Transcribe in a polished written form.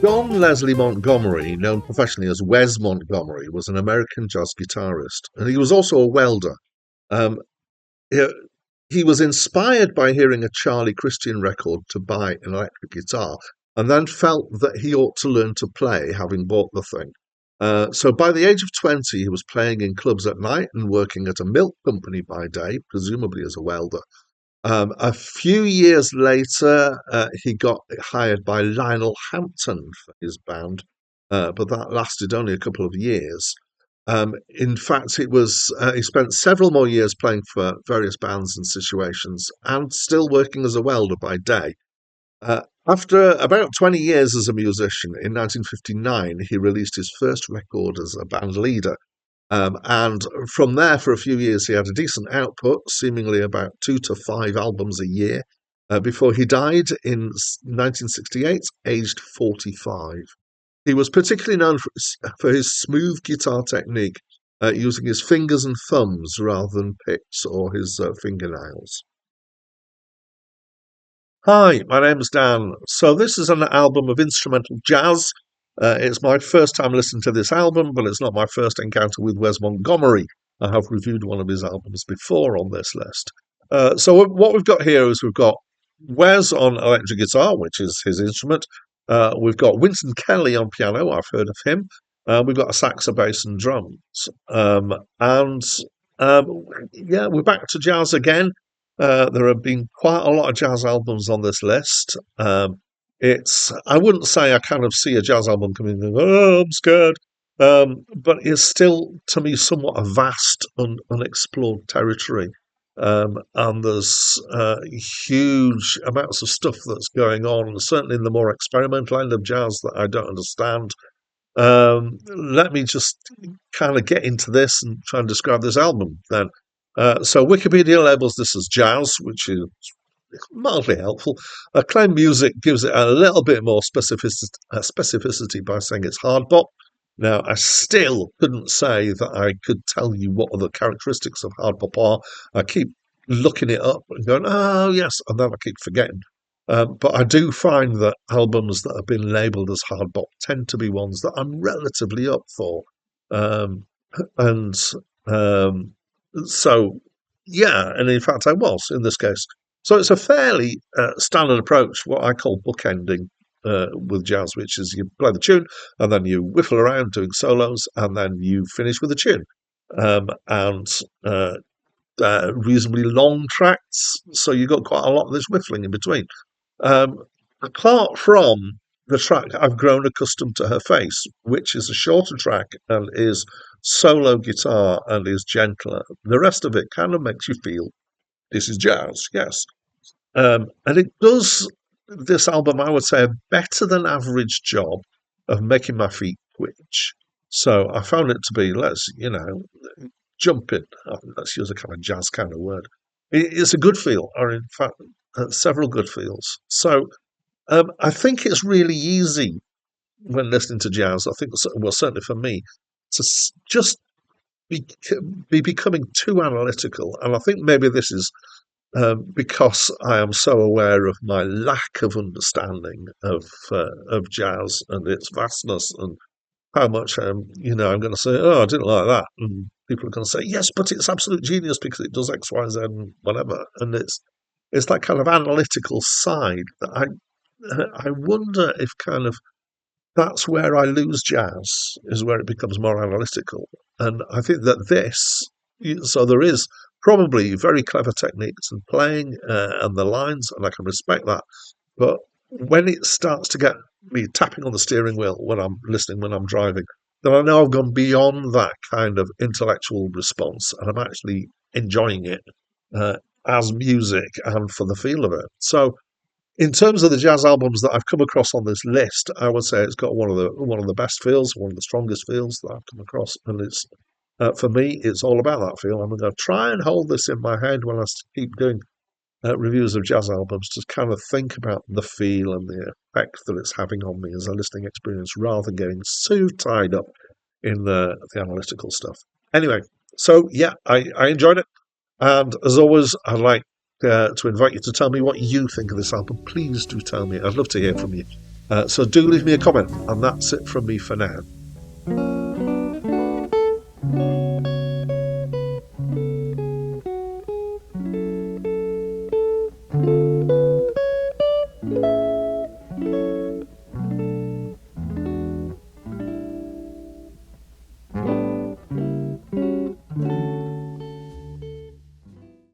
John Leslie Montgomery, known professionally as Wes Montgomery, was an American jazz guitarist, and he was also a welder. Um, he, he was inspired by hearing a Charlie Christian record to buy an electric guitar, and then felt that he ought to learn to play, having bought the thing. So by the age of 20, he was playing in clubs at night and working at a milk company by day, presumably as a welder. A few years later, he got hired by Lionel Hampton for his band, but that lasted only a couple of years. In fact, it was he spent several more years playing for various bands and situations, and still working as a welder by day. After about 20 years as a musician, in 1959, he released his first record as a band leader. And from there, for a few years, he had a decent output, seemingly about 2 to 5 albums a year, before he died in 1968, aged 45. He was particularly known for his smooth guitar technique, using his fingers and thumbs rather than picks or his fingernails. Hi, my name's Dan. So this is an album of instrumental jazz. It's my first time listening to this album, but it's not my first encounter with Wes Montgomery. I have reviewed one of his albums before on this list. So what we've got here is we've got Wes on electric guitar, which is his instrument. We've got Wynton Kelly on piano. I've heard of him. We've got a sax, a bass, and drums. And yeah, we're back to jazz again. There have been quite a lot of jazz albums on this list. I wouldn't say I kind of see a jazz album coming and going, oh, I'm scared. But it's still, to me, somewhat a vast, unexplored territory. And there's huge amounts of stuff that's going on, certainly in the more experimental end of jazz that I don't understand. Let me just kind of get into this and try and describe this album then. So Wikipedia labels this as jazz, which is mildly helpful. Acclaimed Music gives it a little bit more specificity by saying it's hard bop. Now, I still couldn't say that I could tell you what the characteristics of hard bop are. I keep looking it up and going, oh, yes, and then I keep forgetting. But I do find that albums that have been labelled as hard bop tend to be ones that I'm relatively up for. And so, yeah, and in fact I was in this case. So it's a fairly standard approach, what I call bookending with jazz, which is you play the tune and then you whiffle around doing solos and then you finish with a tune. And reasonably long tracks, so you've got quite a lot of this whiffling in between. Apart from the track I've grown accustomed to her face, which is a shorter track and is solo guitar and is gentler. The rest of it kind of makes you feel this is jazz, yes. And it does, this album, I would say, a better than average job of making my feet twitch. So I found it to be, jumping. Let's use a kind of jazz kind of word. It's a good feel, or in fact, several good feels. So I think it's really easy when listening to jazz. I think, well, certainly for me, to just be becoming too analytical. And I think maybe this is because I am so aware of my lack of understanding of jazz and its vastness and how much I'm going to say, oh, I didn't like that, and people are going to say, yes, but it's absolute genius because it does X, Y, Z, and whatever. And it's that kind of analytical side that I wonder if kind of that's where I lose jazz, is where it becomes more analytical. And I think that so there is probably very clever techniques in playing and the lines, and I can respect that. But when it starts to get me tapping on the steering wheel when I'm listening, when I'm driving, then I know I've gone beyond that kind of intellectual response and I'm actually enjoying it as music and for the feel of it. So in terms of the jazz albums that I've come across on this list, I would say it's got one of the best feels, one of the strongest feels that I've come across, and it's for me, it's all about that feel. I'm going to try and hold this in my head when I keep doing reviews of jazz albums, to kind of think about the feel and the effect that it's having on me as a listening experience, rather than getting so tied up in the analytical stuff. Anyway, so yeah, I enjoyed it, and as always, I'd like to invite you to tell me what you think of this album. Please do tell me. I'd love to hear from you. So do leave me a comment, and that's it from me for now.